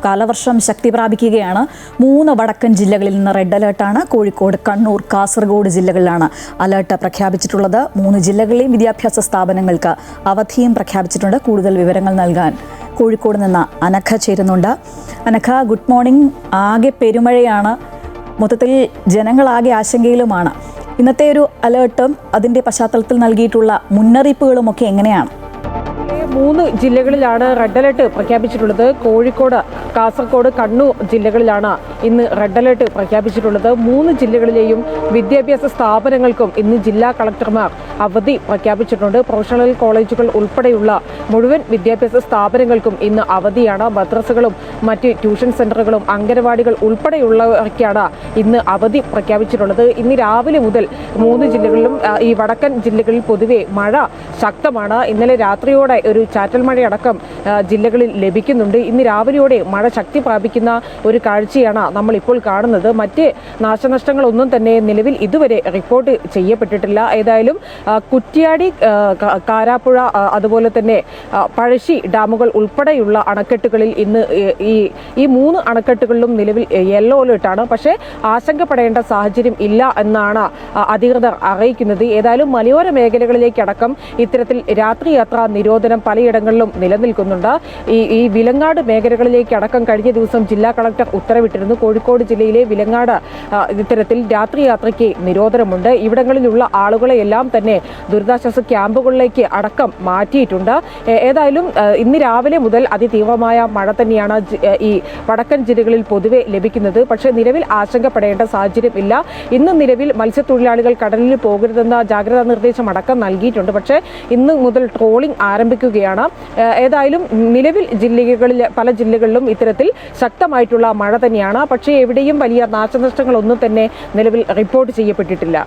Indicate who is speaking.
Speaker 1: കാലവർഷം ശക്തി പ്രാപിക്കുകയാണ്. 3 വടക്കൻ ജില്ലകളിൽ നിന്ന് റെഡ് അലേർട്ടാണ്. കോഴിക്കോട്, കണ്ണൂർ, കാസർഗോഡ് ജില്ലകളിലാണ് അലേർട്ട് പ്രഖ്യാപിച്ചിട്ടുള്ളത്. 3 ജില്ലകളിലെയും വിദ്യാഭ്യാസ സ്ഥാപനങ്ങൾക്ക് അവധിയും പ്രഖ്യാപിച്ചിട്ടുണ്ട്. കൂടുതൽ വിവരങ്ങൾ നൽകാൻ കോഴിക്കോട് നിന്ന് അനഘ ചേരുന്നുണ്ട്. Anagha, good morning. ആകെ പെരുമഴയാണ്, മൊത്തത്തിൽ ജനങ്ങളാകെ ആശങ്കയിലുമാണ്. ഇന്നത്തെ ഒരു അലേർട്ടും അതിൻ്റെ പശ്ചാത്തലത്തിൽ നൽകിയിട്ടുള്ള മുന്നറിയിപ്പുകളുമൊക്കെ എങ്ങനെയാണ്?
Speaker 2: 3 ജില്ലകളിലാണ് റെഡ് അലേർട്ട് പ്രഖ്യാപിച്ചിട്ടുള്ളത്. കോഴിക്കോട്, കാസർഗോഡ്, കണ്ണൂർ ജില്ലകളിലാണ് ഇന്ന് റെഡ് അലേർട്ട് പ്രഖ്യാപിച്ചിട്ടുള്ളത്. 3 ജില്ലകളിലെയും വിദ്യാഭ്യാസ സ്ഥാപനങ്ങൾക്കും ഇന്ന് ജില്ലാ കളക്ടർമാർ അവധി പ്രഖ്യാപിച്ചിട്ടുണ്ട്. പ്രൊഫഷണൽ കോളേജുകൾ ഉൾപ്പെടെയുള്ള മുഴുവൻ വിദ്യാഭ്യാസ സ്ഥാപനങ്ങൾക്കും ഇന്ന് അവധിയാണ്. മദ്രസകളും മറ്റ് ട്യൂഷൻ സെന്ററുകളും അംഗനവാടികൾ ഉൾപ്പെടെയുള്ളവർക്കാണ് ഇന്ന് അവധി പ്രഖ്യാപിച്ചിട്ടുള്ളത്. ഇന്ന് രാവിലെ മുതൽ 3 ജില്ലകളിലും ഈ വടക്കൻ ജില്ലകളിൽ പൊതുവെ മഴ ശക്തമാണ്. ഇന്നലെ രാത്രിയോടെ ഒരു ചാറ്റൽ മഴയടക്കം ജില്ലകളിൽ ലഭിക്കുന്നുണ്ട്. ഇന്ന് രാവിലെയോടെ മഴ ശക്തി പ്രാപിക്കുന്ന ഒരു കാഴ്ചയാണ് നമ്മൾ ഇപ്പോൾ കാണുന്നത്. മറ്റ് നാശനഷ്ടങ്ങളൊന്നും തന്നെ നിലവിൽ ഇതുവരെ റിപ്പോർട്ട് ചെയ്യപ്പെട്ടിട്ടില്ല. ഏതായാലും കുറ്റ്യാടി, കാരാപ്പുഴ, അതുപോലെ തന്നെ പഴശ്ശി ഡാമുകൾ ഉൾപ്പെടെയുള്ള അണക്കെട്ടുകളിൽ ഇന്ന് ഈ 3 അണക്കെട്ടുകളിലും നിലവിൽ യെല്ലോ അലേർട്ടാണ്. പക്ഷേ ആശങ്കപ്പെടേണ്ട സാഹചര്യം ഇല്ല എന്നാണ് അധികൃതർ അറിയിക്കുന്നത്. ഏതായാലും മലയോര മേഖലകളിലേക്കടക്കം ഇത്തരത്തിൽ രാത്രിയാത്രാ നിരോധനം പലയിടങ്ങളിലും നിലനിൽക്കുന്നുണ്ട്. ഈ വിലങ്ങാട് മേഖലകളിലേക്കടക്കം കഴിഞ്ഞ ദിവസം ജില്ലാ കളക്ടർ ഉത്തരവിട്ടിരുന്നു. കോഴിക്കോട് ജില്ലയിലെ വിലങ്ങാട് ഇത്തരത്തിൽ രാത്രിയാത്രയ്ക്ക് നിരോധനമുണ്ട്. ഇവിടങ്ങളിലുള്ള ആളുകളെയെല്ലാം തന്നെ ദുരിതാശ്വാസ ക്യാമ്പുകളിലേക്ക് അടക്കം മാറ്റിയിട്ടുണ്ട്. ഏതായാലും ഇന്ന് രാവിലെ മുതൽ അതിതീവ്രമായ മഴ തന്നെയാണ് ഈ വടക്കൻ ജില്ലകളിൽ പൊതുവെ ലഭിക്കുന്നത്. പക്ഷേ നിലവിൽ ആശങ്കപ്പെടേണ്ട സാഹചര്യം ഇല്ല. ഇന്ന് നിലവിൽ മത്സ്യത്തൊഴിലാളികൾ കടലിൽ പോകരുതെന്ന ജാഗ്രതാ നിർദ്ദേശം അടക്കം നൽകിയിട്ടുണ്ട്. പക്ഷേ ഇന്ന് മുതൽ ട്രോളിംഗ് ആരംഭിക്കുകയാണ്. ഏതായാലും നിലവിൽ പല ജില്ലകളിലും ഇത്തരത്തിൽ ശക്തമായിട്ടുള്ള മഴ തന്നെയാണ്. പക്ഷേ എവിടെയും വലിയ നാശനഷ്ടങ്ങളൊന്നും തന്നെ നിലവിൽ റിപ്പോർട്ട് ചെയ്യപ്പെട്ടിട്ടില്ല.